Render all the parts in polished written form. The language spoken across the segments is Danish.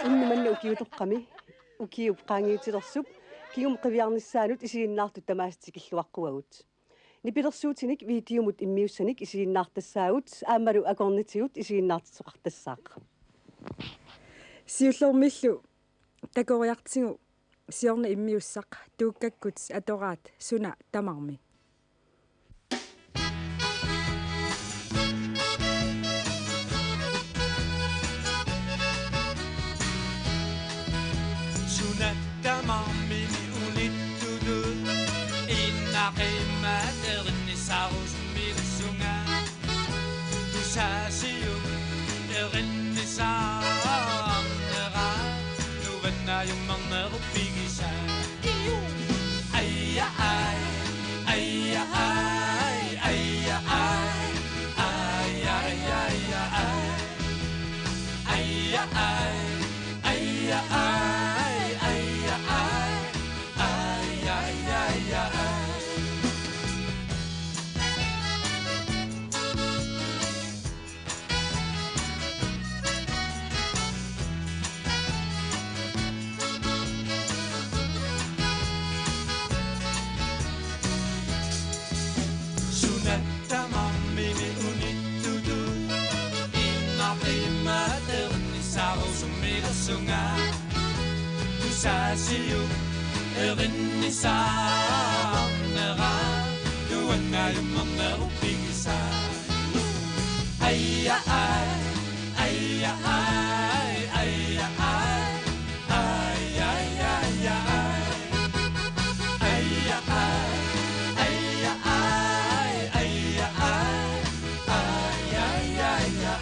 Имманна укиутоққами укиупқаангиутилерсуп кигум қивиарниссаанут исигиннаарту тамаастикиллуаққуагут нипилерсуутиник видеомут иммиуссаник исигиннаартассаагут аамалу акорнитигут исигиннаартисоқартассаақ сиуллэрмиллу такориартигу сиорна иммиуссақ тууккаккут атораат суна тамарми Tamamini unittudu innaqimaterni sarusmilsunga tusasiu erinni saamnera nuvennaayummarnerupigisa ayya ay ayya ay ayya ay ayya ayya ayya ay ayya ay Sasiu erinni saamnera nuannayummarnerupigisa ayya ay ayya ay ayya ay ayya ayya ayya ayya ayya ay ayya ay ayya ayya ayya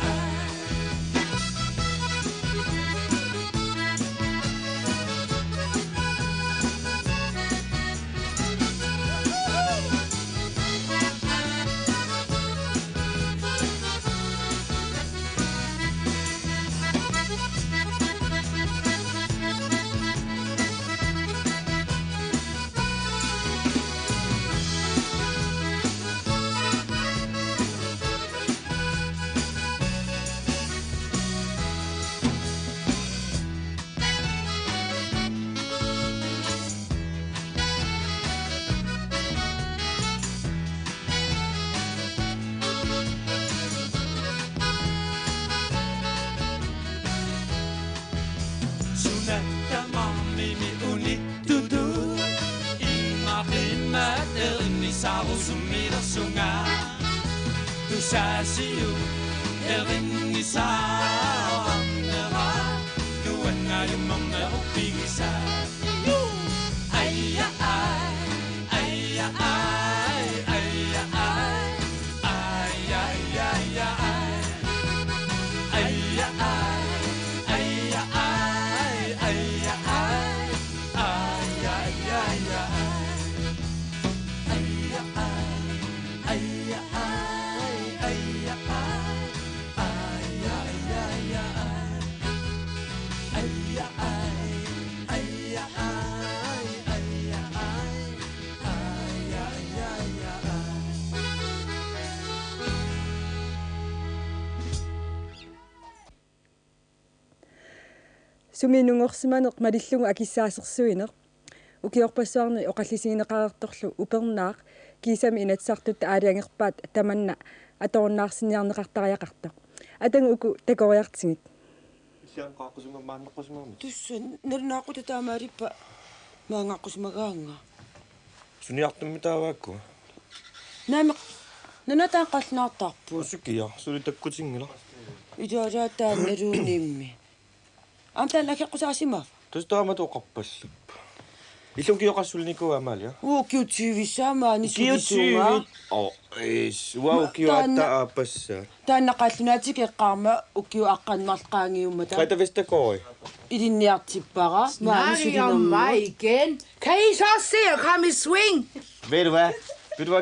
Sasiu erinni saamnera nuannayummarnerupigisa ayya ay ayya ay ayya ay ayya ayya ayya ayya ay ayya ay ayya ay ayya ayya ayya суминунгорсиманеқ малиллугу акиссаасерсуинеқ укиорпассуарни оқаллисигинеқарерторлу упернаақ кисами инатсартут аалиангерпаат таманна аторнаарсиниарнеқартариақартақ атангу уку такориартигит сианқааққусумамааннеққусумами туссан нернаақута таамаалиппа маангааққусумагаанга суниартумми тааваакку наамеқ нанатааққалнаартарпу сукия сули таккутингила идоалаатаанналуунимми амтааллакеққусаасимаа тустаамату оқарпаллуп илукиоқассулникуа амаалиа уукиутиивисаамаа нисулисуунгаа уаукиуатта ааппасса тааннақаллунаатикеққарма укиу аққаннарлqaangiummата Greta Vestergaard idinniartippara mig igen. Kan I så se at komme i swing? Ved du hvad,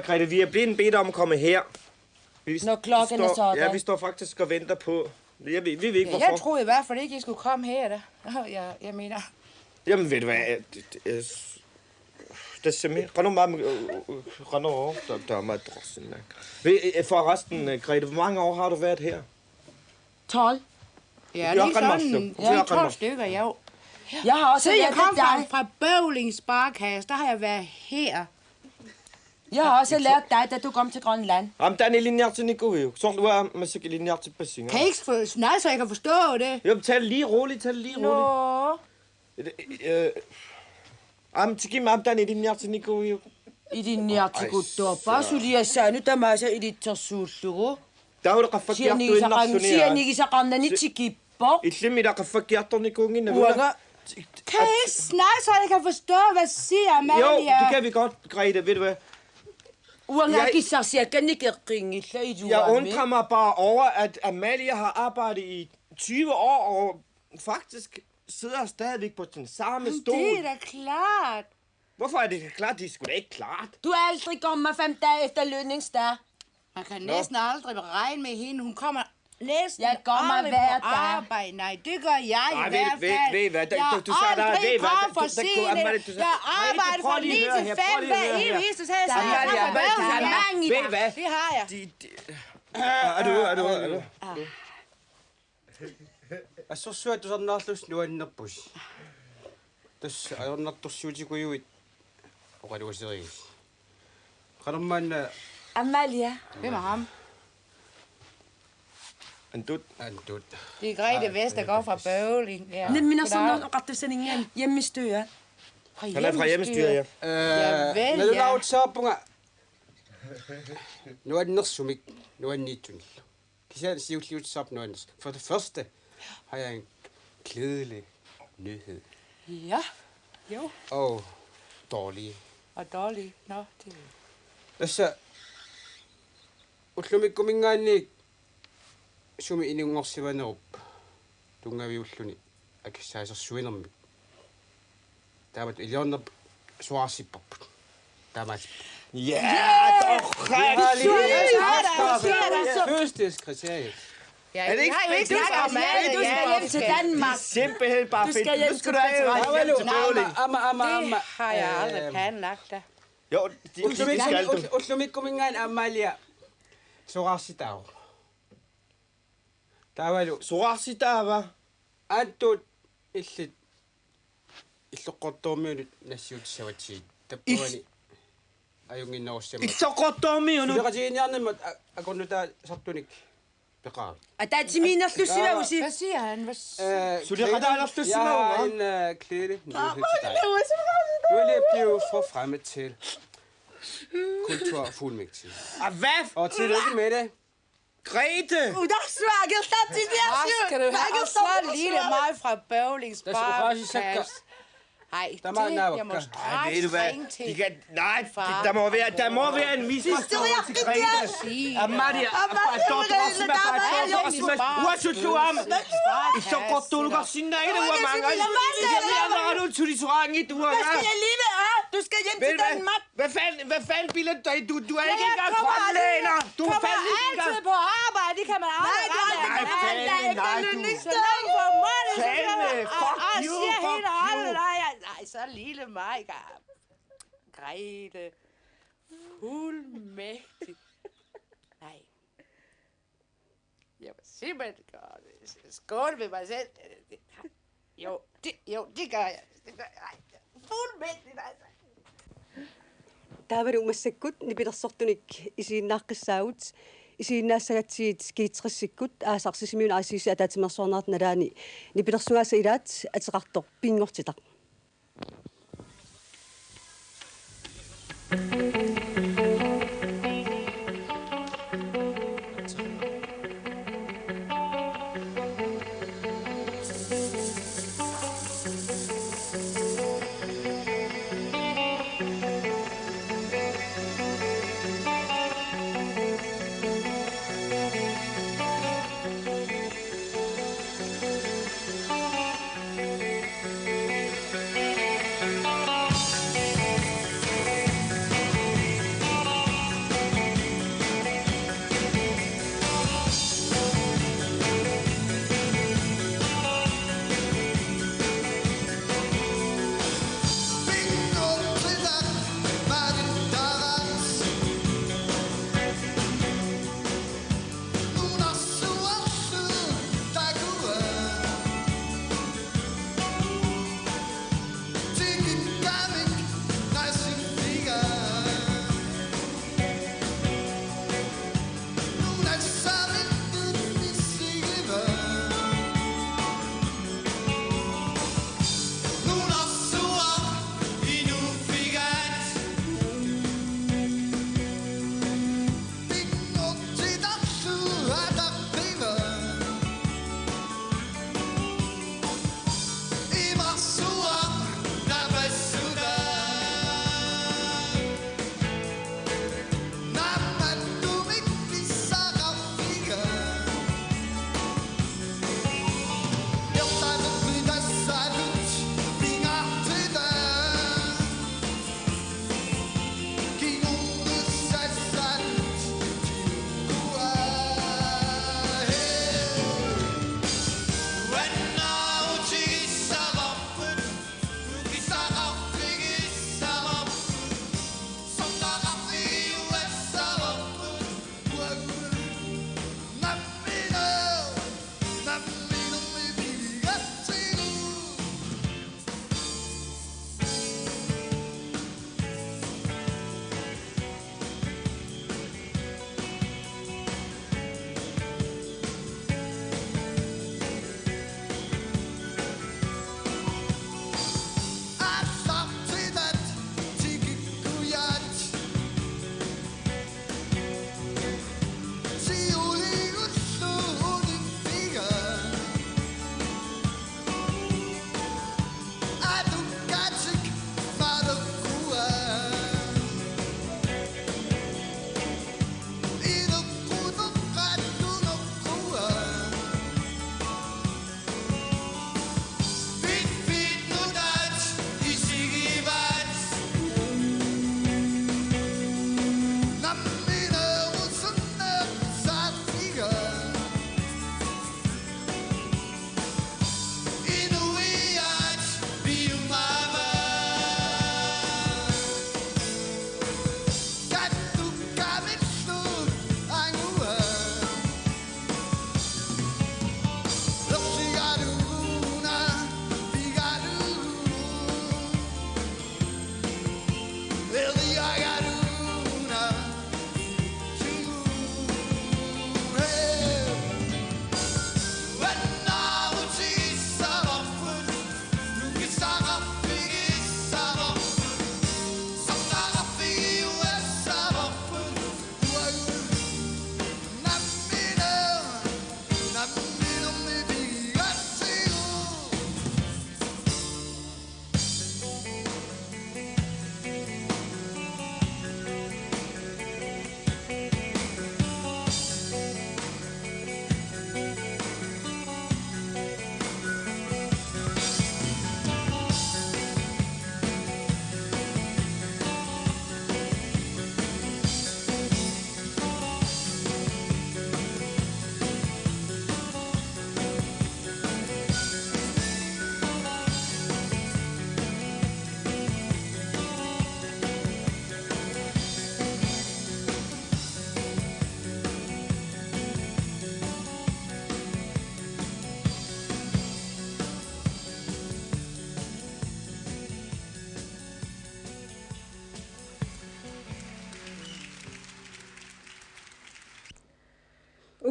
Greta, vi er blevet bedt om at komme her. Når klokken er sådan. Ja, vi står faktisk og venter på. Vi ved ikke, hvorfor. Jeg troede i hvert fald ikke, I skulle komme her, da. Jeg mener... Jamen, ved du hvad, tässä me qanu mam qanu der ma drossen. Forresten, Grete, hvor mange år har du været her? 12. Ja, lige sådan 12 stykker, jo. Jeg har også Så jeg lært kom af dig. fra Bøvling Sparekasse, der har jeg været her. Jeg har også lært dig, da du kom til Grønland. Am tani linjart Nico. Så du er masik linjart til Bassinger. Kan I ikke nej, så jeg kan forstå det? Jo, tal lige roligt, tal lige roligt. Am tiki am tani linjart Nico. I din nærtikuttopa, sulia sanu tamasa i dit tersullugu. Der er du qaffakiartu innarsunia. Sianigi saqarnani tikippo. Itlimi der qaffakiartu Nicoingina. Uanga. Kan I ikke snakke, så jeg kan forstå, hvad siger Amalia? Jo, det kan vi godt, Grete, ved du hvad? Uanga kisarsiakanikerqingilla i Jeg undrer mig bare over, at Amalie har arbejdet i 20 år, og faktisk sidder stadigvæk på den samme stol. Det er da klart. Hvorfor er det klart? Det er sgu da ikke klart. Du er aldrig kommet 5 dage efter lønningsdag. Man kan næsten aldrig regne med hende. Hun kommer næsten Jeg kommer aldrig hver på dag. arbejde. Nej, det gør jeg i hvert fald. Ved hvad? Jeg aldrig kommer for sent. Jeg arbejder fra 9 til 5 hver eneste dag. Så jeg Der er er mange i Ved dag. hvad? Det har jeg. Er du? Assorsuat tusarnaarlus nuannerpus. Tas ajornartorsuutikujuit oqaluaseriis. Qanermaanna Amalia. Hvem er ham? Antut. Det er Grete Vestergaard fra Bøvling. Ja. Minna sådan qartussaningen hjemmestyret. Han er fra hjemmestyret, ja. Javel, nalu ja. laut saapunga nuannersumik nuanniittunillu. Kisaan siulliut saap nuanners. For det første har jeg en glædelig nyhed. Ja, jo. Og dårlig. Og dårlig. Nå, det Tässä ullumikkumingaanniik sumi inungorsivanerup tungaviulluni akissaasersuinermik. Taamat iliornerp suarsippaput. Taamat Ja, doch. fødselskriterie. Ja, Er det ikke jeg har jo ikke fedt? snakket om alt. Du skal hjem til Danmark. Simpelthen bare Du fedt. skal hjem Nu skal til du have Festival. hjem til Bøvling. Amma. Det har jeg aldrig planlagt da. Jo, det skal du. Ullumikkumingaan ammalia suqarsitaaru. Taavalu Suarsitaava. antut illit illoqqortuumiunut nassiutissavatiit tappuani ajunginnerussama. Itsoqortuumiunut. Suliqatiiniarnimmat akornutaa sartunik peqaa. Ataatsimiinerlussivagusi. Hvad siger han? Suliqataanerlussimaunga. Jeg har en glædelig nyhed til dig. Du er lige blevet forfremmet til kulturfuldmægtig. Hvad? Og tillykke med det. Grete! Skal du have og så lille mig fra Bøvlings Der skal du faktisk Sparekasse. Ej, Der er meget jeg må nærmere. Ej, ved du straks hvad? ringe til. De kan, nej, der må være en misforståelse til Grete. Amalia, uasutsuam. Itsoqortuuluqa sinnaila uamanga. Iamnaanu tulisurangi tuanga. Du skal hjem Ved du hvad? Hvad fanden bilder du? Du er ikke engang grønlænder. Du er fandme ikke engang. Altid på arbejde, det kan man aldrig Nej, fanden, nej, du. Så langt for mig, det Fandme, fuck og you, siger fuck helt you. aldrig, nej, så lille mig, Grete. Fuldmægtig. Nej. Jeg vil simpelthen gøre det. Skål ved mig selv. Jo, det gør jeg. Nej, fuldmægtigt, altså. таавалу массаккут нипилерсортуник исииннааққиссаагут исииннаассагатсигит киитсериссиккут аасарсисимиуна асиси атаатимерсуарнаат налаани нипилерсугааса илаат атеқартор пингортитақ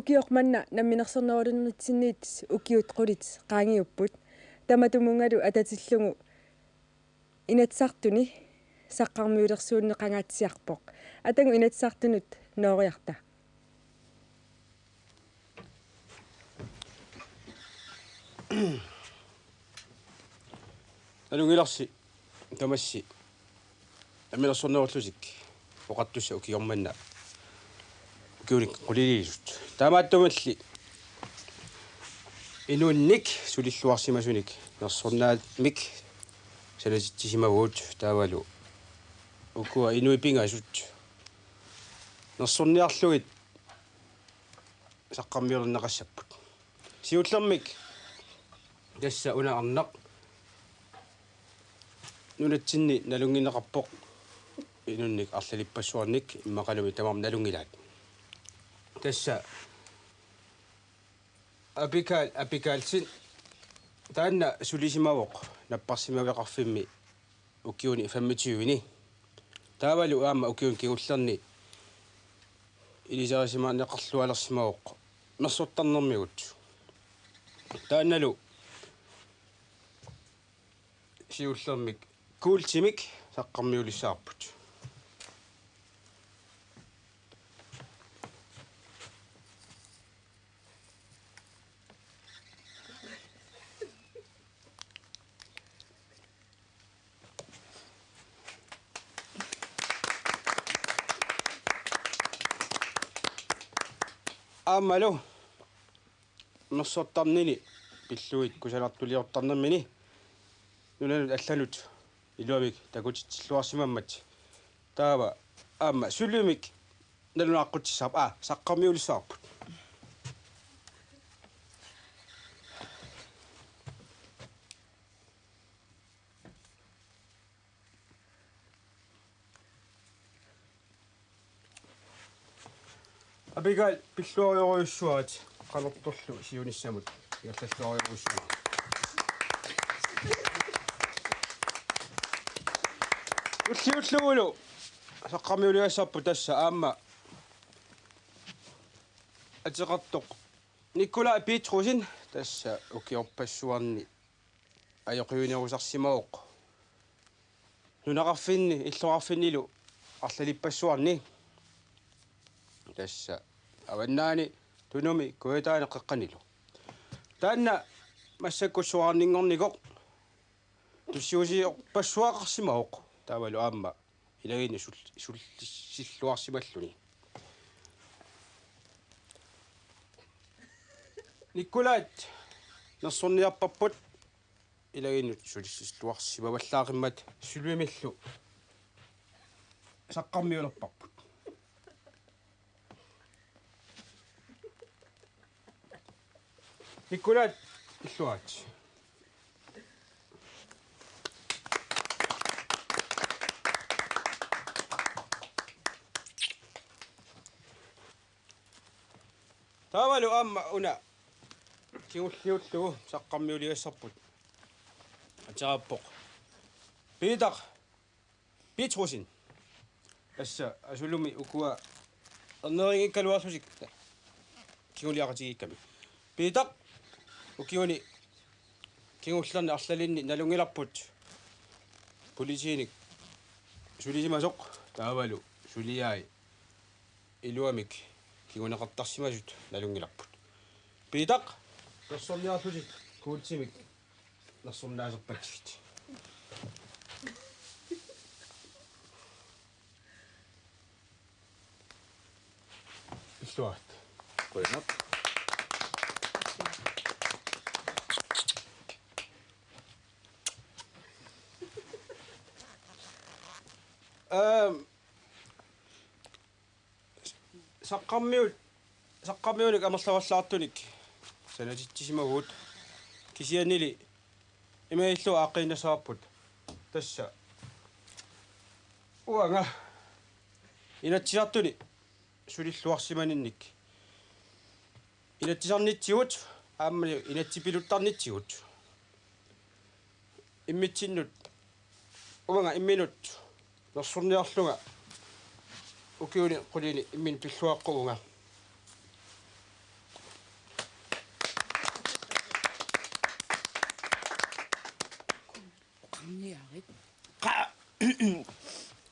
укиорманна намминерсернерулернитсинниит укиут qulит qaangiupпут таматумунгалу ататиллугу инатсартуни саққармиулерсуунне qangaатсиарпоқ атангу инатсартунут ноориарта алунгиларси тамасси амминерсернеруллусик оқаттусса укиорманна укиуник quliliisut таамааттумалли инуунник сулиллуарсимасуник нерсорнаатмик саласитсисимагуут таавалу укуа инуипингаасут нерсорниарлугит саққармиулернеқассаппут сиуллермик тасса унаарнақ нунатсинни налунгинеқарпоқ инунник арлалиппассуарник иммақалуми тамам налунгилаат тасса апикаалсин таанна сулисимавоқ наппарсимавеқарфимми укиуни 25-ни таавалу аама укиун кигуллерни илисарисимаанеқарлуалерсимавоқ мерсуттарнэрмигут таанналу сиуллермик куултимик саққармиулиссаарпут аамалу мерсуттарнини пиллуит кусалартулиортарнэрмини нунанут алланут илуамик такутитсиллуарсимаммат таава аама сулумик налунааққутсисаап саққармиулиссаарпут абигал пиллуариоруйуссуарат қалерторлу сиуниссамут иаллаллуариоруйуссуа уллиуллугулу саққармиулиассаарпу тасса аама атеқартоқ никола петрусин тасса укиорпассуарни аёқиунерусарсимаоқ нунақарфинни иллоқарфиннилу арлалиппассуарни тасса аваннаани тунуми куэтаане қеққанилу таанна массаккуссуарнингорникоқ туссиусиорпассуақарсимаоқ таавалу аама илагини суллуарсималлуни николаат нерсорниарпарпут илагинут суллуарсимаваллаақиммат сулуимиллу саққармиулерпарпут николаат иллуаат таавалу аама уна киуллиуллугу саққармиулигассарпут атеқарпоқ петрусин асса асулуми укуа ернерингиккалуарлусикта киулиақатигикками пейтақ укиуни кигуллерни арлалинни налунгиларпут политиник сулисимасоқ таавалу сулиаи илуамик кигунеқартарсимасут налунгиларпут пейтақ персорниарлусик куултимик нерсорнаасерпатсигит иллуат қойнақ саққармиуник амерлаваллаартуник санатитсимагуут кисианнили имаиллу ааққинасаарпут тасса уанга инатсиартуни сулиллуарсиманинник инатсисарнитсигут ааммали инатсипилуттарнитсигут иммитсиннут уанга имминут нерсурниарлунга укиуни qulini иммин пиллуаққуунга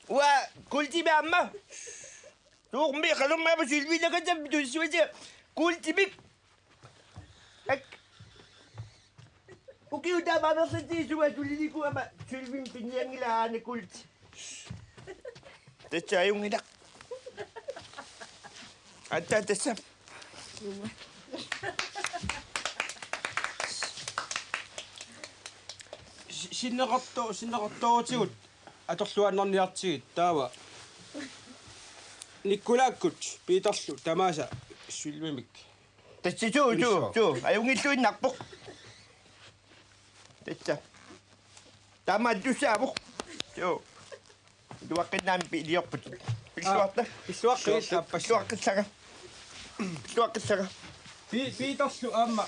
وقلتي بعمه تغمي خلونا ما بس الفي ده كده بدون شوية قلتي بك وكيو ده ما بصدي شو تقولي لي كوا ما شلفين في النيان لا أنا قلت تشايم هنا أنت تسم 신나갔다 아torluannarniartigit taava nikkulaakkut piitarlu tamaasa sulmimik تشي شو أيوني شو نقبق تشا تما دوسابو شو دوقت نام بيديوك بالوقت بالوقت سرا بالوقت سرا piitarlu aamma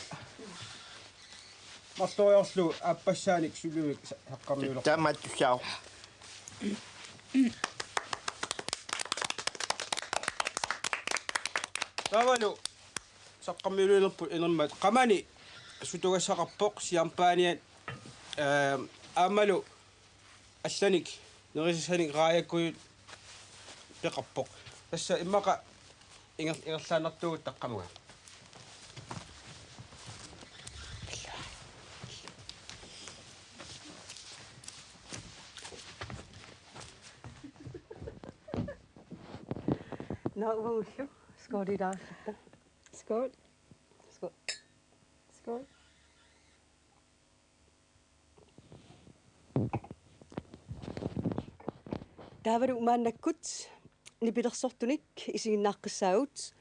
martoriorlu aappasaanik sulmimik haqqarniuler تما دوساو taavalu saqqarmiulerpu inermat qamani sutugassaqarpoq siarpaaniat aammalu алланик нерисаник раяккуйут пеқарпоқ тасса иммақа ингерлаанертугут таққамуга Naullu skålidaarlappa. Skål. Skål. Skål. Taavaru umaannakkut nipilersortunik isiginnaaqqiссаагут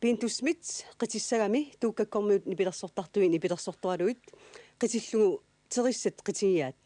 piintussmit qitissagami tuukkakkormiut nipilersortartui nipilersortualuit qitillugu terissat qitigiaat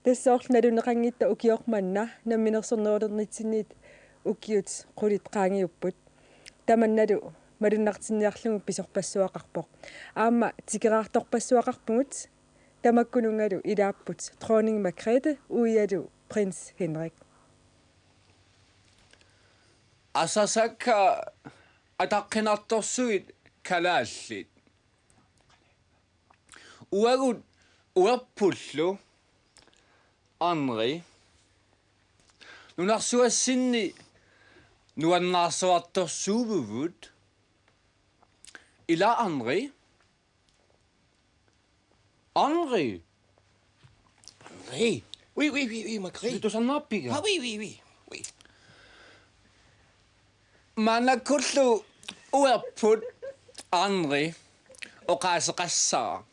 тассаорлналунеқангитта укиорманна намминерсорнерулернитсинниит укиут қулит qaangiupput таманналу малуннартинниарлугу писорпассуақарпоқ аама тикераарторпассуақарпугут тамаккунунгалу илааппут дронинг Маргретhe уиалу принц Henrik асасакка атаққинарторсуит калааллит уагут уерпуллу Henri Nunarsuassinni nuannaarsuartorsuuvuvut. Ila Henri. Henri. Oui. Oui, oui, oui, oui, Macri. Du sanna piga. Ah oui, oui, oui. Oui. Manakullu uerput Henri oqaasaqassaa.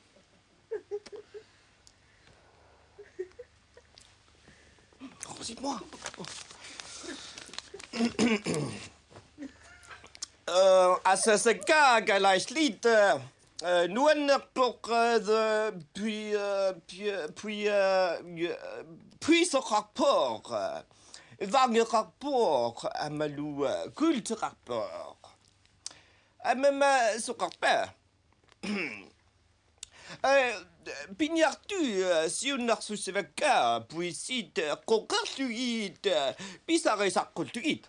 Dites-moi. Asasaka galaislit nuannerpok puis ce rapport Wagner rapport amalou culte rapport même ce rapport Pignartu, si on a reçu ce cas, puis si concurtuit, puis ça reste à cultuit.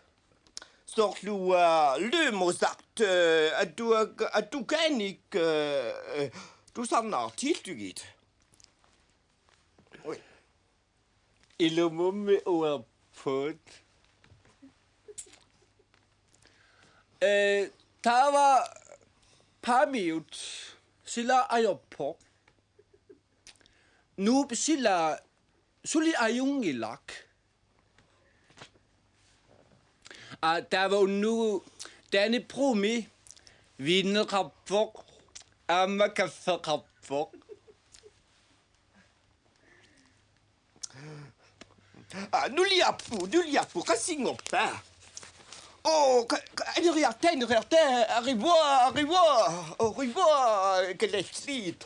Sort le Mozart, à tout canic, tout ça n'a tiltuit. Oui. Ilumummi uerput. Tava pamiut sila ayoppo. Nuup sila suli ayungilak. Tava nu Danny Brumi vinerappok amma kafferappok. Nu liapu, kasingoppa. Oh, au revoir, quelle est slit.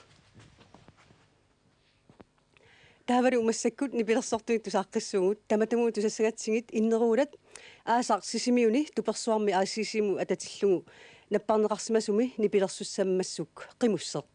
Taavaru umassakut nipilersortuit tusaqqissugut tamatamu tusassagatsingit inneruulat aasaqsisimiuni tupersuarmi aasisimu atatillugu napparneqarsimasumi nipilersussammassuk qimusseq.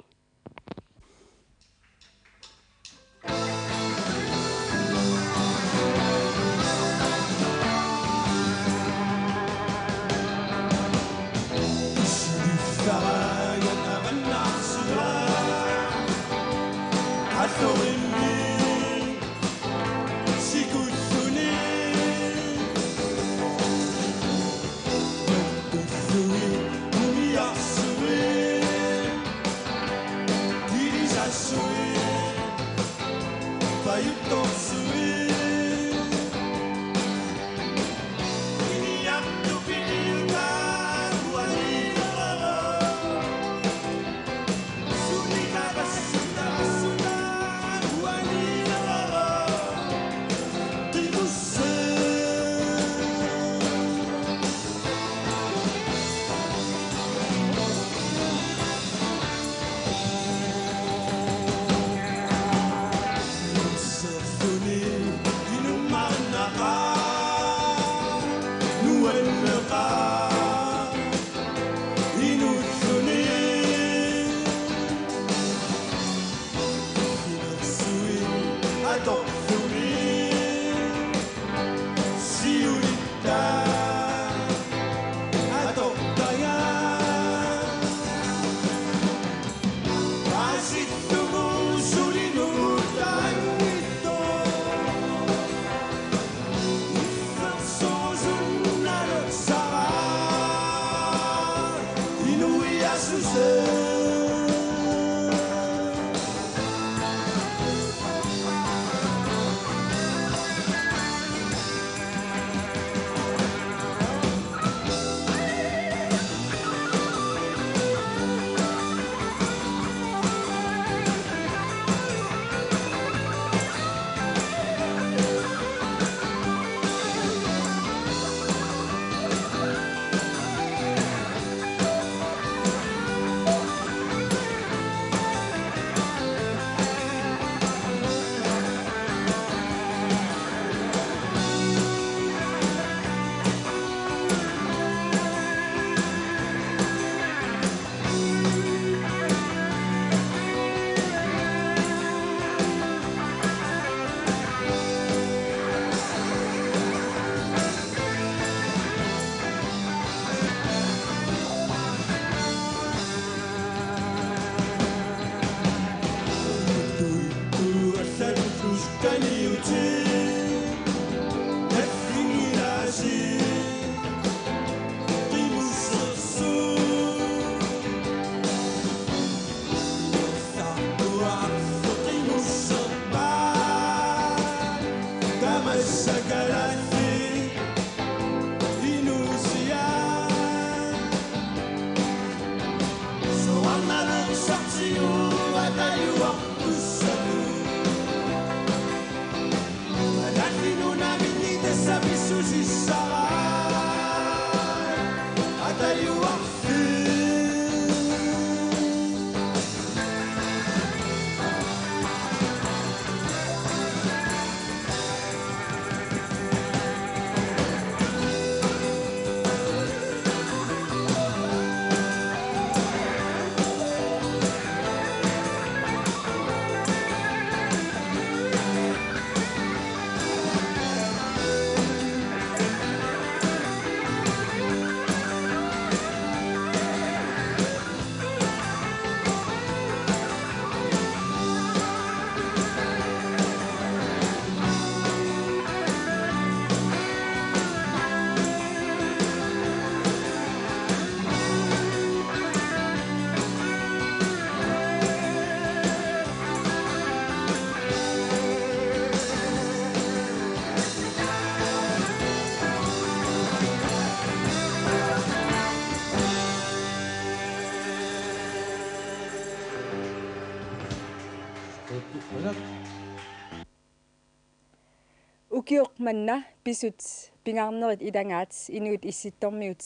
Ukiok manna pisut pingarnerit ilangaat inuit issittormiut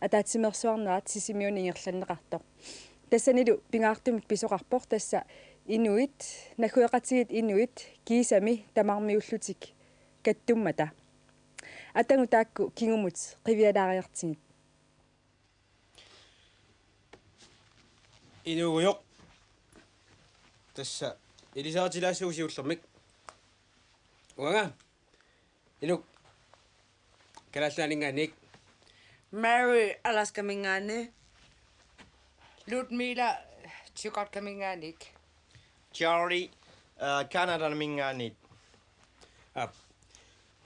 ataatimersuarnerat sisimiuni ingerlanneqartoq тассанилу пингаартумик писоқарпор тасса инуит нахуеқатигит инуит кисами тамармиуллутик каттуммата атангу таакку кингумут қивиалаариартигит инугуйоқ тасса илисаатилаассуусиуллермик уага инук калааллаанинганик Mary Alaskamingaane. Ludmila Chikotkaminganik. Charlie Canada mingaanit.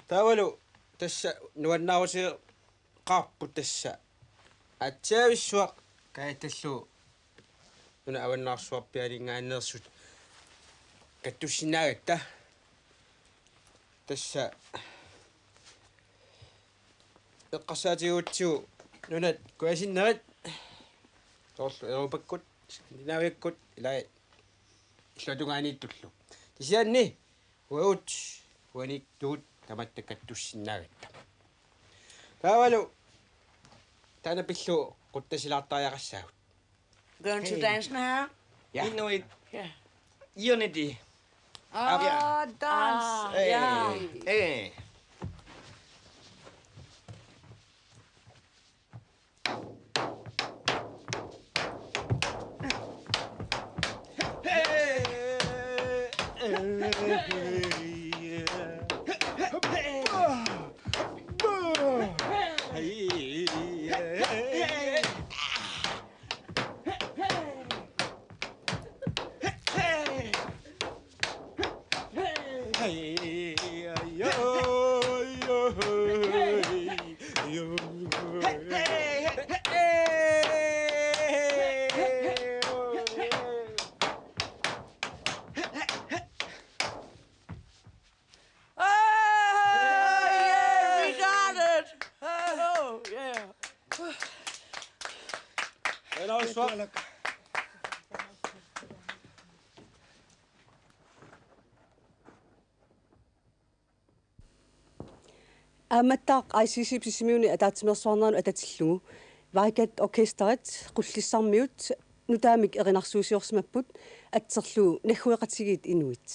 Tavalu tässä nuannaasi qaappu tässä atsaavissua kaetallu una avannaarsuarpialingaannersut kattussinnaagatta tässä eqqassaatiguutsiu nunat kuasinnerat torlu europakkut skandinaaviakkut ilaa illutungaaniittullu tisianni uut uaniktuut tamatta kattussinnaagatta taavalu taana pillu quttasilaartaajaqassaagut Going to dance now? Ja. Inuit Yeah. Unity. Dance. Yeah. Hey. Аматтаақ ICC писимиуни атаатимерсуарнаану ататиллугу вайкат оркестерит qulлиссармиут нутаамик эринарсуусиорсимаппут атсерлуу нахуеқатигит инуит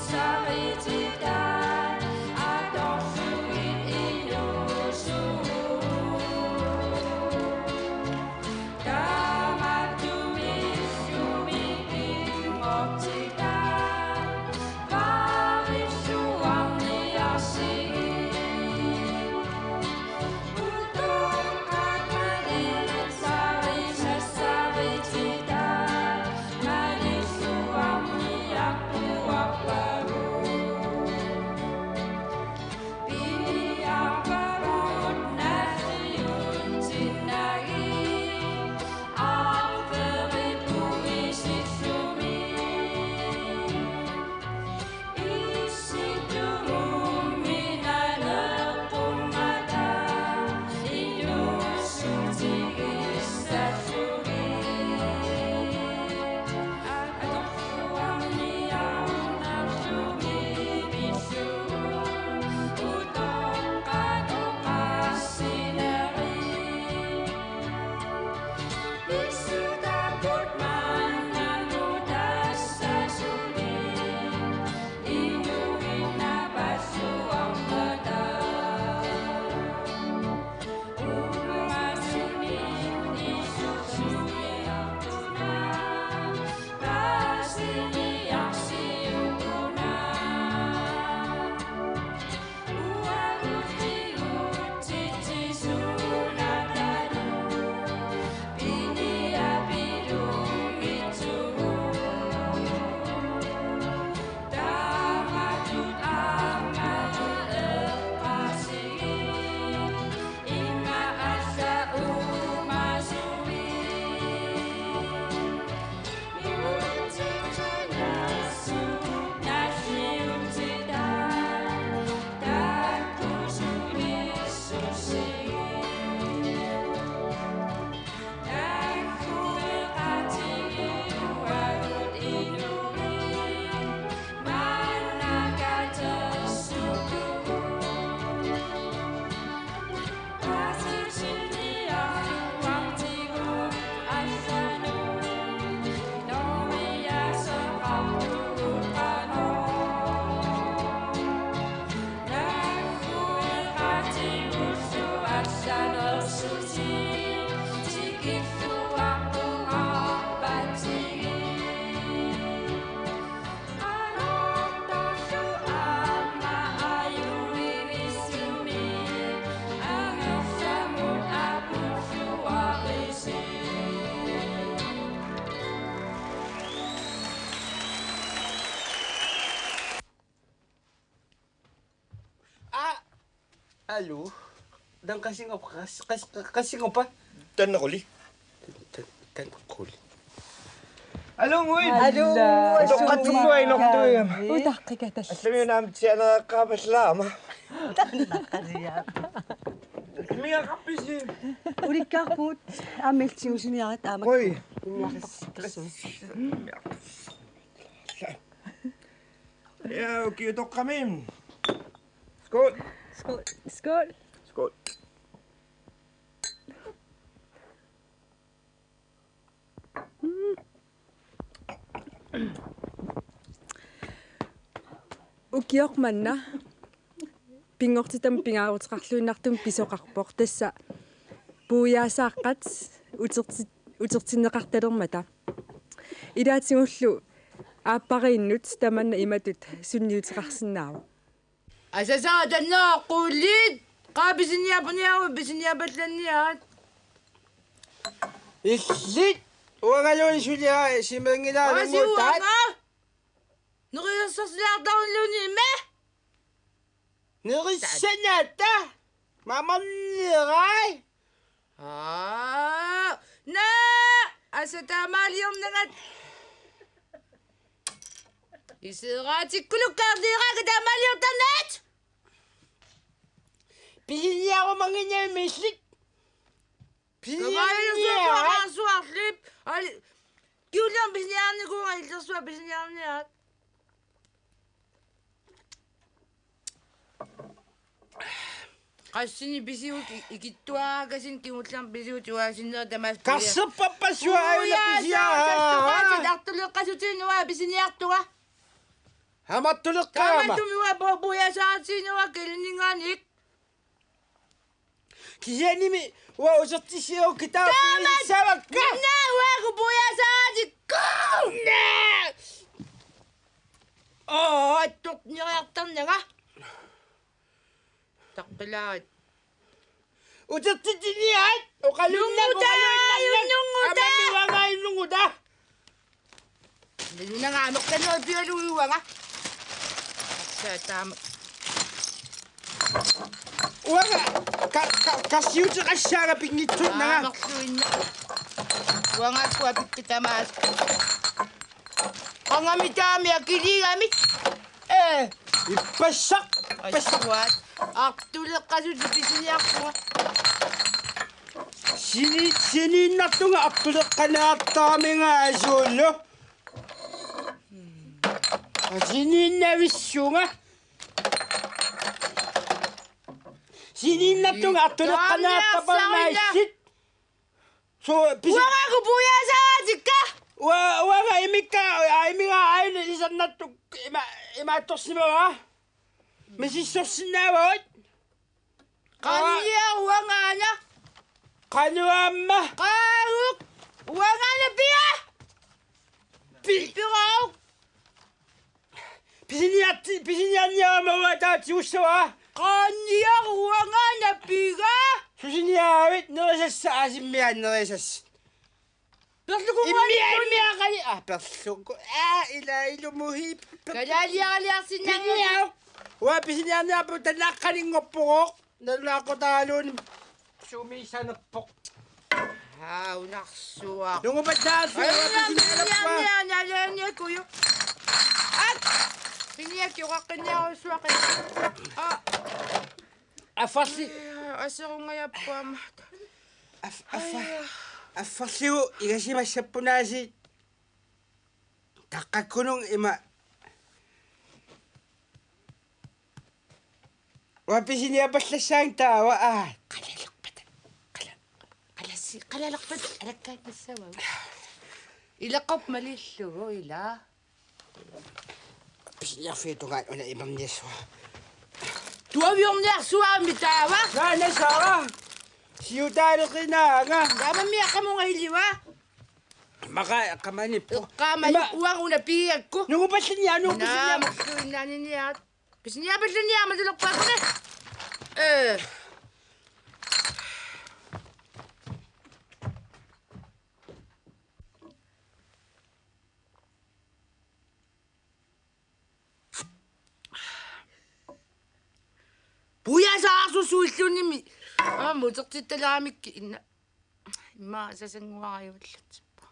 Sorry to die. Halo, dan kasih ngapa? Dan nakuli. Dan nakuli. Halo, nguy. Halo. Dokat semua inok tu ya. Udaqqigatas. Aslam yun namin siya na kapaslama. Kamiya kapis eh. Ulikkaarpuut aamiltiusuniarat aamak. Oi. Ja, okei, tok kami. Skål. Skål. Skål. Skål. Ukiormanna pingortitam pingaaruteqarluinartum pisoqarpoq tassa puuyaasaaqat utertineqartalermata ilaatsigullu aappariinnut tamanna imatut sunniuteqarsinnaava Asasa danna qullit qaabisiniapuniaru bisiniapallanniaat Illit uangaluuni sulia simengilaalunguutaat Neriassarsilaartarulluuni nerissanaata mamannirai na asataamaaliornangat Iseraatikkulukkаарdiiraaka taamaaliortarnaat pisiniarumanginnaamislik Pisiniaruarsuarlip ali kiuliam pisiniaarnikuunga iltersua pisiniaarniaat Qassini bisiut ikittuaagasin kimullam bisiut uasinner tamas Karserpappasuaina pisiaa Tartuleqqasutiinua pisiniartuga Hamattuleqqaama Kamattumiwa bobuyasaatiinua kilninganik Kisanimi wa usertisiu kitaapiissavakka Nawaaku buyasaatikku Attutniartarnaga Taqpilaat Utertitiniat uqalunnaqa amamiwangainnunguta Nunangaameqqanuat pialuiuanga Saataama Uanga kassiuteqassaaga pinngitsuutnaga Aamerluinna Uangaattua pikkitamaas Qangamitaami akiligami Ippassaq Passuat Artuleqqasut pisiniartuga Siniinnartunga artuleqqanaartaaminga asuullu Siniinnavissunga Siniinnartunga artuleqqanaartaparmaissit Uangaku buyasaatikka Uanga imikka iminga aina isannattuk imaattorsimaga Misissorsinnaavaut Qanniaruangaana qanuamma qaaruk uangaana pia pirauk pisiniarniaramava taatiussava qanniaruangaana piga susiniaavit nerisassa asimmiannerisassa immiaqani perluku ilumuhi kalaliarliarsinnanga wa pisiniarniapu tanaqqalingorpugoq nalaaqotaaluuni sumiisanerpoq unarsuaq lungupattaassu nalaniakuyu piniakiuqaqqinniarussuaqi affarli asserungayappuama affarligu igasimassappunaasi taqqakkunung ima wapisiniapallassaang taawa qalalaqpat alakkaatnassawa ilaqop malillugu ila pisiniarfiitungaat una imarniassua tuaviorniarsuaami taawa naanasara Siutaaleqinaanga. Tamamia qamungailiwa. Maqa qamanippu. Qamalluquaruna piiakku. Nungupallinia nungupallinia. Naamaqsuinnaaniniaat. Pisniapalluniaama tulorpaaquna. Puyasaarsusuillunimi. Mutertittalaamikki inna. Imma sasanguariullatippa.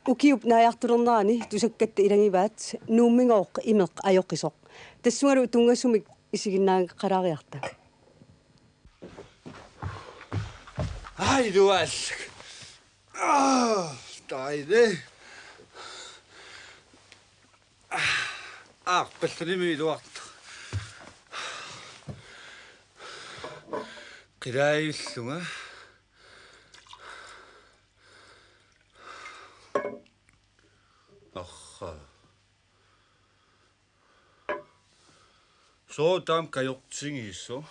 Ukiup naajartulernaani tusakkatta ilangivaat nuummingoq imeq ajoqisoq. Tassungalu tungassumik isiginnaangeqqalaariarta. Ai, du alk. Dejligt. Pallunimi luart. Qilaajullunga. Så tam kajortingisso.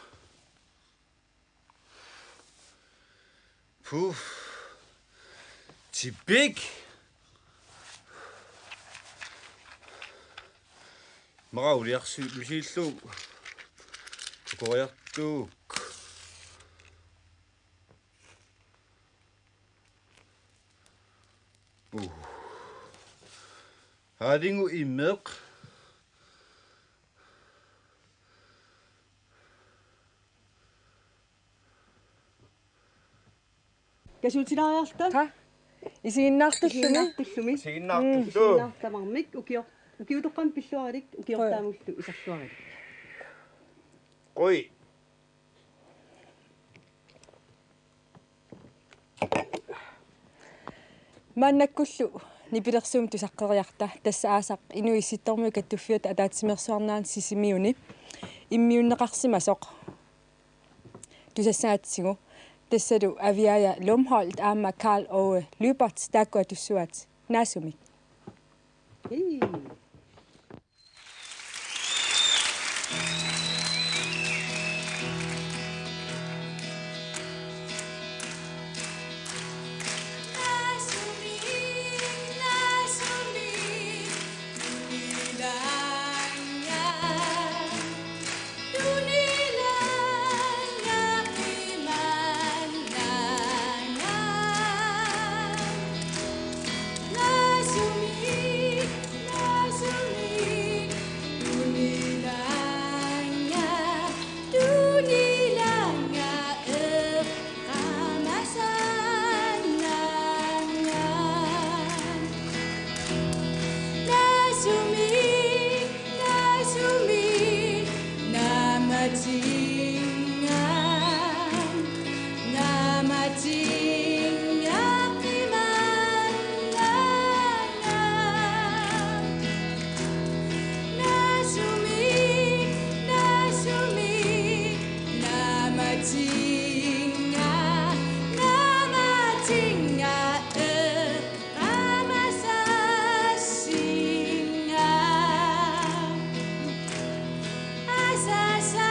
Puh. Tibik. Marauliarsiillu. Tukoriartuuk. Hadingu imeq. Kasuutinaariarta? Ta. Isiginnaartullumi. Isiginnaartamarmik ukiutoqqan pilluarik ukiortaamullu isarluarik. Qoi. Maannakkullu nipilersuum tusaqqeriarta tassa aasaq inuissittormu kattuffiuta ataatimersuarnaan sisimiuni immiunneqarsimasoq tusassaatsigu tassalu aviaja Lumholdt aamma Karl Ove Lübert taakua tussuat naasumik. Sa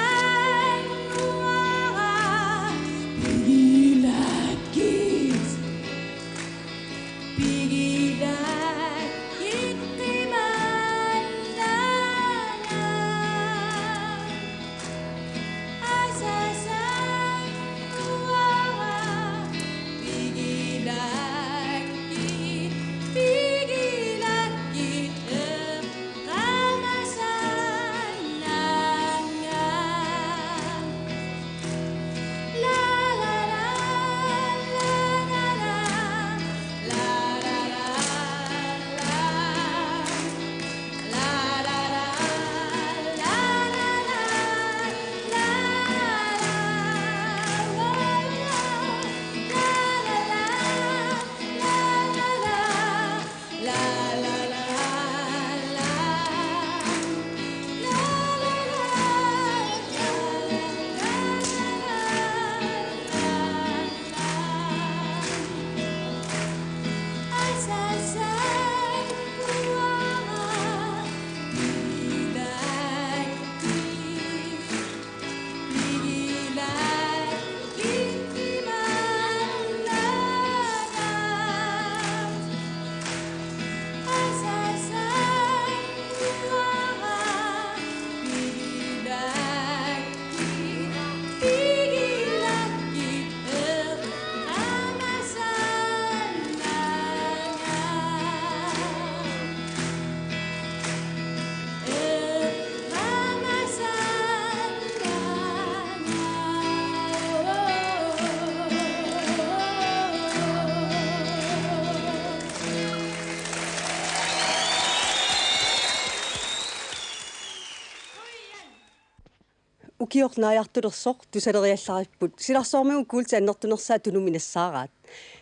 ukiornaajartulersoq tusaleriallariput silarsoormigu kuulti annertunersaa tunuminassaarat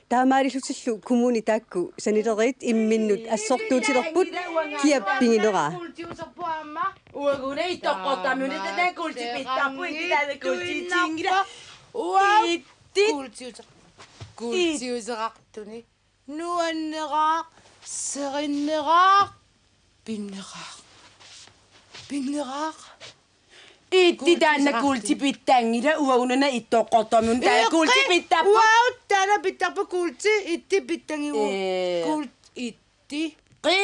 таамаалилутиллу коммуни таакку санилериит имминнут ассортуутилерпут киаппигинеraa уагуна итоққотамуна тана култипиттарпу ититаана култитингила култиусеқартуни нуаннераа сериннераа пиннераа иттитаана култипиттаангила уагунана итоққотамун таа култипиттарпу уау тана питтарпу култи итти питтангиу кул итти қи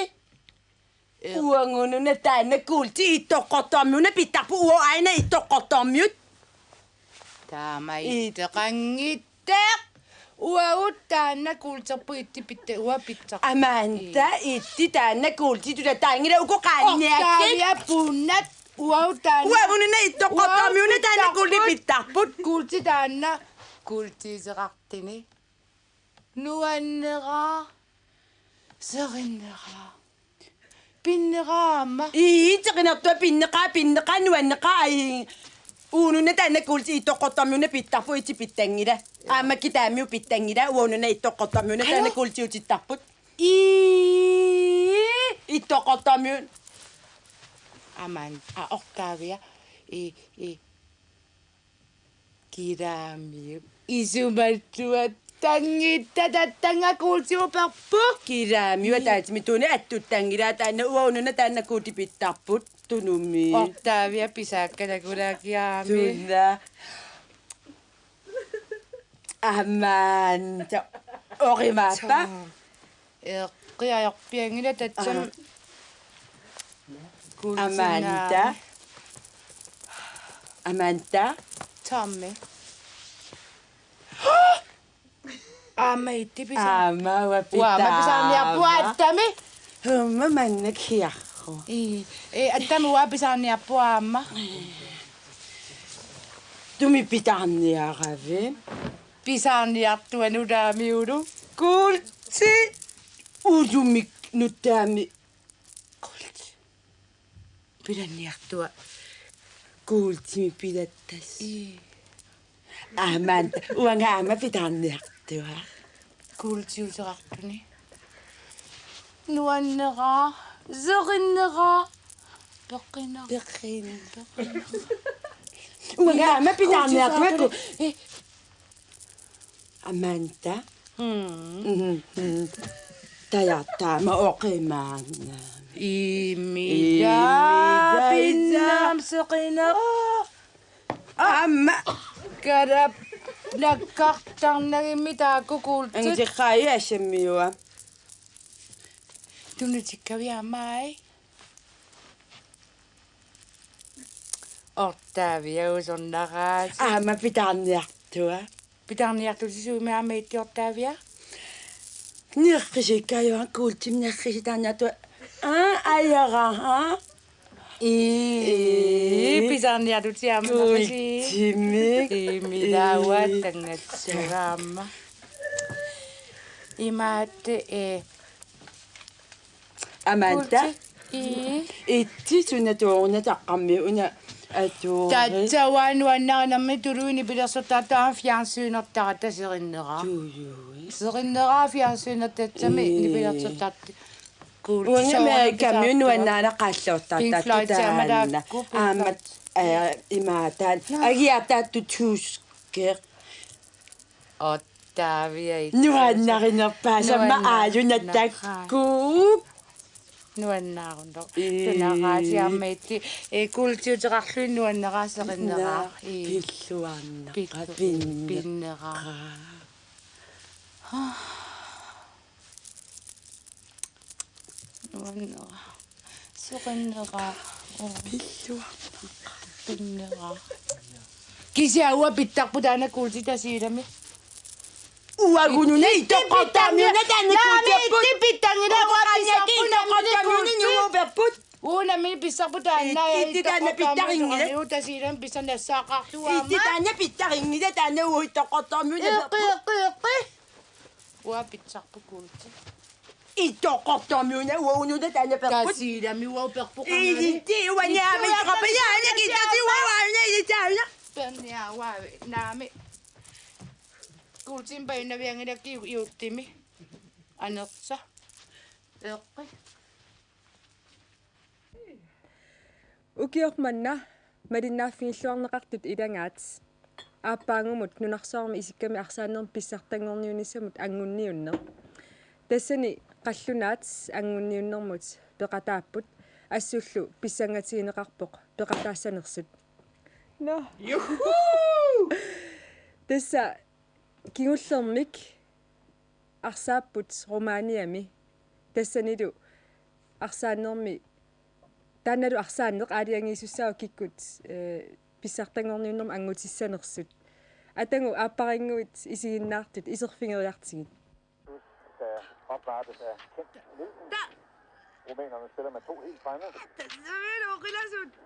уангунана таана култи итоққотамуна питтарпу уа аина итоққотаммиут таама иттеқангиттеқ уау тана култерпу итти питта уа питтар амаанта иттитаана култи тула таангила укоқаанниакки я пуннат уау тана уагунана итоққотаммиуна таана култипиттарпут култи таана култисеқартини нуаннераа сериннераа пиннераама иитеқинертуа пиннеқаа нуаннеқаа аи уунуна таана култи итоққотаммиуна питтарпу ити питтангила аамакки таамиу питтангила уунуна итоққотаммиуна таана култиутиттарпут итоққотаммиун аман ортаавиа кираамиу исуматтуат тангиттататтанга култиуперпу кираамиу таатими туна аттуттангила таана уунуна таана култипиттарпут тунумми ортаавиа писааккалакулаакиаами туна амаанта оримааппа эққиаёрпиангила татсам Amanda тамме ама иттиписа ама вапита уама писаарниарпуааттами хумма маннакиарру аттами уа писаарниарпуаама туми питаарниараве писаарниартуанудаамиулу култи удумик нутаами култи пиланниартуа култи пилаттас аманда уангаама питаарниартуа култиусеқартуни нуаннераа зериннераа пеққина уангаама питаарниартуа Amanda. Tajattaama oqimaanna. Imida pinnam seqina. Amma Karab lakkartarnagimmi taakku kuultit. angiqaaya ashammiua. Tunnutikkaviaamai. Ortaavia usonnaraat. Amma pitaarniartua. Pitaarniartusisuumiaama ittiortaavia. Nirqisikkaajuan kuultim nirqisitaarniartua. Ayara ha. Pitaarniartutiaama Kuultimik. Imidaawa tangatsuraama. Imaatte Amanda. Itti sunatuuna taqqammi una atuuri. Tatsawanuannarnammi tuluini pilersortaattaa fjernsynertarata serinneraa. Serinneraa fjernsynertatsami nipilersortaatti. Uungamerikammiu nuannaana qalluortaartattaana. Aamat imaataan agiartaattu tuuskeq. Ottaavia Nuannarinerpaasamma aajunattakkuup. nuannaarundo tunaraatiammaitti kultiuteqarlui nuanneraa serinneraa Pilluanna. pinneraa nuanneraa serinneraa pinneraa kisiaua pittarputaana kultitasiilami Uagununa itoqqortaamiuna taannakuutiapput. pittangila Itoqqortaamiuna uunami pissarputaanna Ittitaanna pittaringila. tasiilam pissanassaaqartuaama Ittitaanna pittaringila taanna itoqqortaamiuna eqqi ua pitsarpu kulti itoqqortaamiuna uagununa taanna perput. tasiilami ua perpuqamani Itti uanyaama iqapayaana kitati uaana itaami nawa nami kultin pa na yang ida ki yutimi anotsa eqqi ukiormanna малиннааффигиллуарнеқартут илангаат ааппаангумут нунарсуарми исикками арсаанерм писсартангорниунissamут ангунниуннер тассани қаллунаат ангунниуннэрмут пеқатааппут ассуллу писсангатигинеқарпоқ пеқатаассанерсут но юху тасса кигуллермик арсааппут романиами тассанилу арсаанерми таанналу арсааннеқ аалиангиисуссаа киккут писсартангорниуннэрм ангутиссанерсут атангу ааппарингуит исигиннаартут исерфингериартигит opvartes af Kent Nielsen. Rumænerne spiller med 2 helt fremme.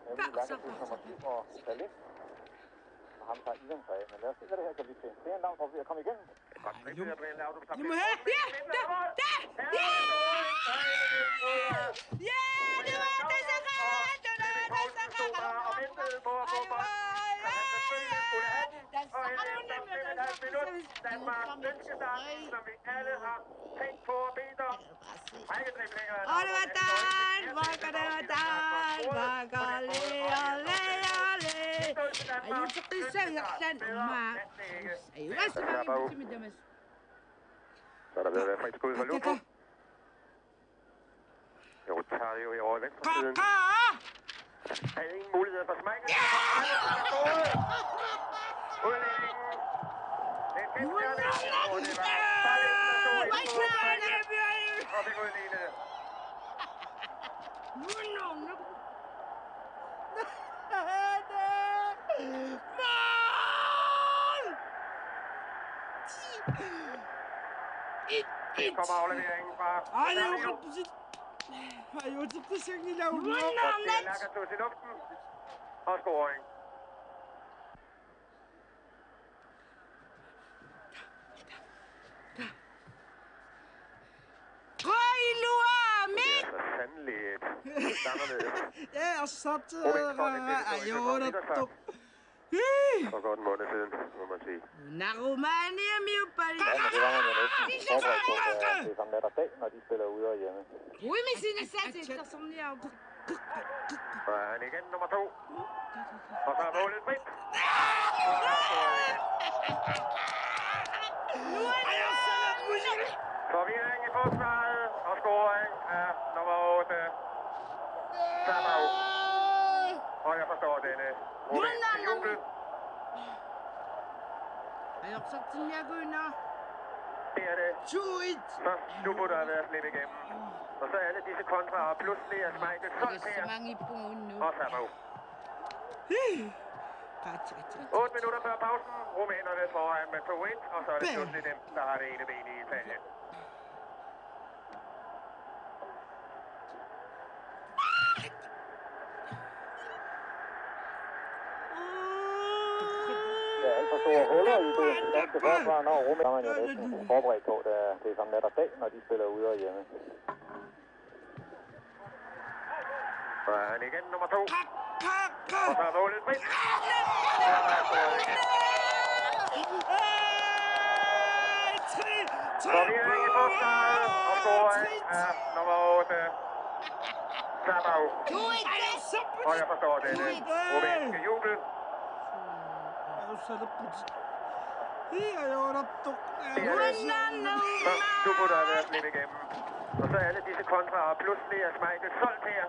Nemlig Lakkertus nummer 7 og Berlin. Og ham tager Ivan sig af. Men lad os se, hvad det her kan blive til. Det er en lang for at komme igennem. Du må have! Ja! Der! Ja! Ja! Det var det, så godt! Det var det, så godt! Og ventede på at få bold. Danmark ønskestart, som vi alle har tænkt på og bedt om. Og det var Dan! Bakker det var Dan! Bakker le. Ayun sa kisang yaksan umma. Ayun sa mga timidamas. Så er der ved at være fri skud for Luko. Jo, tager jo i over venstresiden. Der er ingen mulighed for Smeichel. Udlægningen. Det er Fisker. Og det var Balling, der stod i og fik udlignet. Det kommer afleveringen fra. Ayun sa kisang nilaw. Og det er Lakkertus i luften. Og scoring. Det er så sandelig et anderledes. Ja, og så ayun at For godt en måned siden, må man sige. na Romania mi jo pali. Ja, men det var man jo næsten forberedt på, det er som nat og dag, når de spiller ude og hjemme. Ui, med sine satser, som jeg jo. Så er han igen nummer 2. Og så er målet frit. Forvirring i forsvaret og scoring af nummer 8. Samau. Og jeg forstår denne rumænske jubel. Ayun sa tinyago na. Det er det. Chuit. Først Lubo, der har været slippe igennem. Og så alle disse kontra, og pludselig er Smeichel solgt her. Og Samau. 8 minutter før pausen. Rumænerne foran med 2-1, og så er det pludselig dem, der har det ene ben i Italien. Der er alt for store huller i det danske forsvar, når Rumænerne er jo næsten forberedt på, det er som nat og dag, når de spiller ude og hjemme. Så er han igen nummer 2. Og så er målet frit. Forvirring i forsvaret og scoring af nummer 8. Samau. Og jeg forstår denne rumænske jubel. Nu må der have været slippe igennem. Og så alle disse kontra, og pludselig er Smeichel solgt her.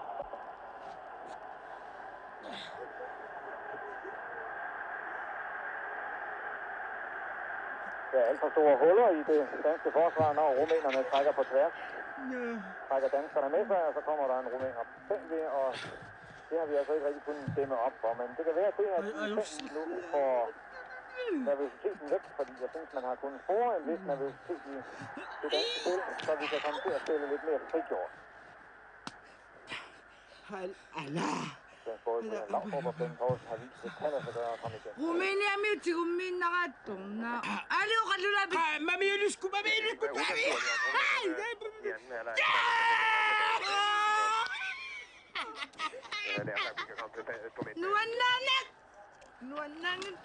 Der er alt for store huller i det danske forsvar, når rumænerne trækker på tværs. Trækker danskerne med sig, og så kommer der en rumæner bagved, og det har vi altså ikke rigtig kunnet dæmme op for. Men det kan være, at det her nu får nervøsiteten væk, fordi jeg synes, man har kunnet spore en vis nervøsitet i det danske spil, så vi kan komme til at spille lidt mere frigjort. Den både på en Laudrup og Flemming Poulsen har vist, det kan lade sig gøre at komme igen. Rumænia mi jo til Rumænia rettorna. Alle rettorna. Mami, jeg lysker, mami. I anden halvleg. Nu er nannet.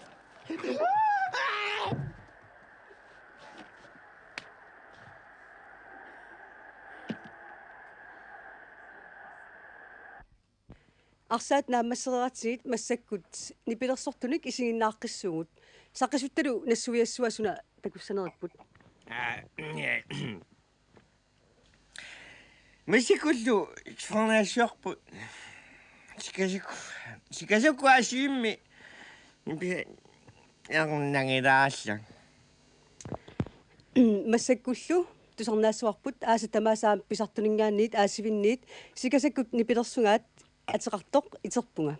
Arsaat naammasseriartiit massakkut nipilersortunik isiginnaaqqissugut saqisuttalu nassuiassuasuna takussaneriput Masikullu fornaasiorput sikasukkuasiimmi ernagilaalla массаккуллу тусарнаассуарпут ааса тамаасаам писартунингаанниит аасивинниит сикасаккут нипилерсунгаат атеқартоқ итерпунга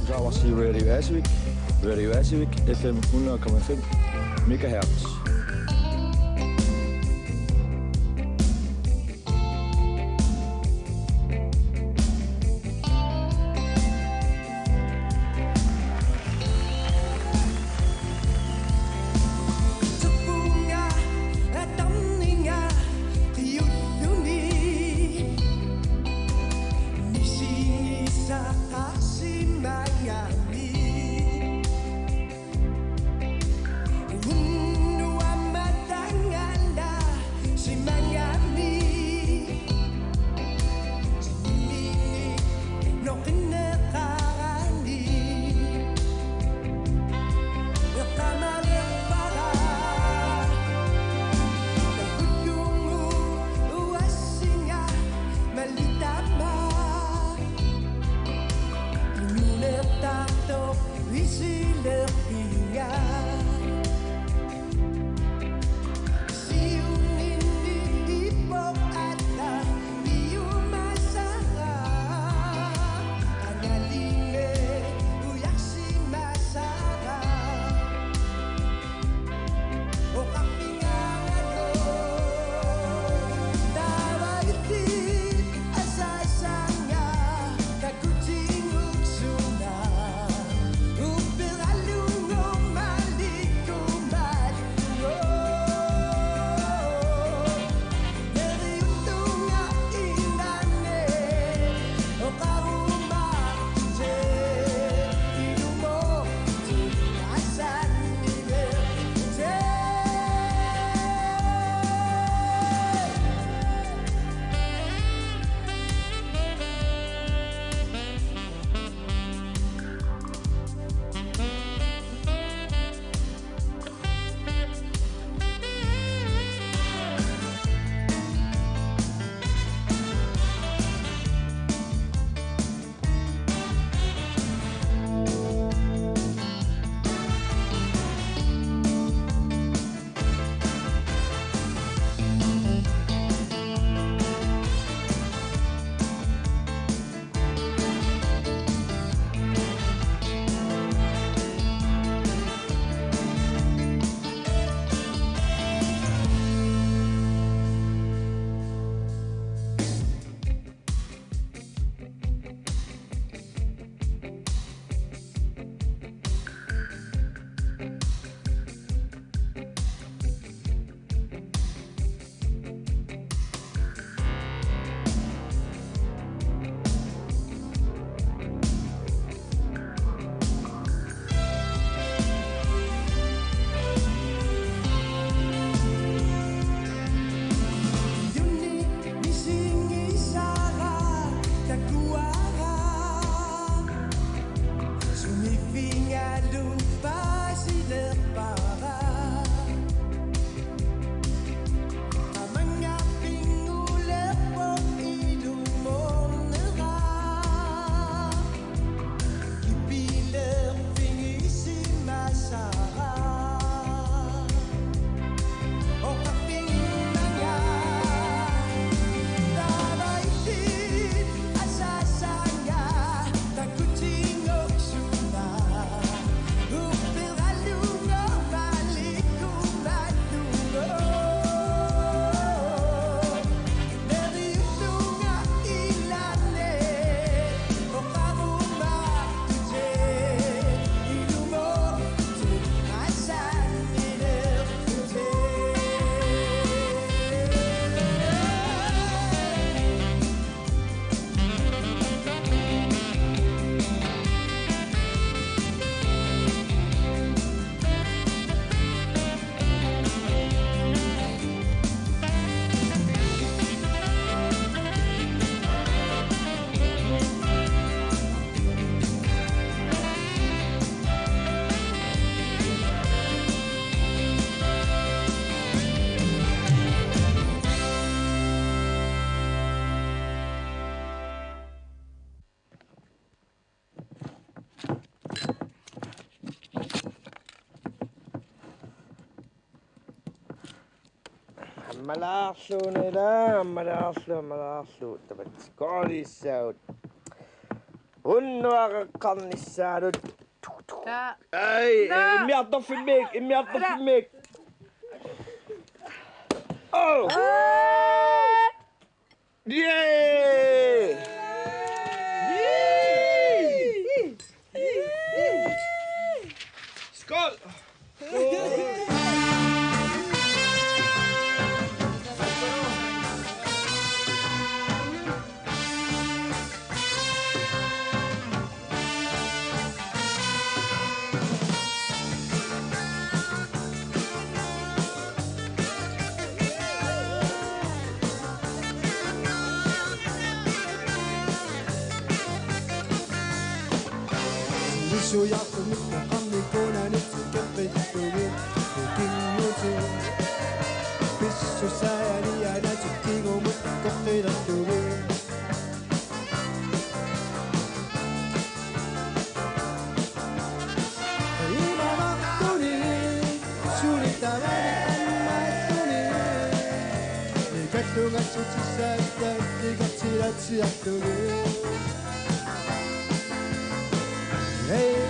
Zawasi Radio Asivik, FM 100,5 MHz. Miami. Malaarlu tapat skolissaut. Unnuaqarnissaanut. Ai, immiartorfimmiik. Oh! Yeah! Skål! So jag för mycket ammunitionen inte bättre King Jose Bisso säger ni är det ting om att gå till att du Ina mattoni Sunita mattoni Ni gatto ci sette Ti gatti la ci attore Hey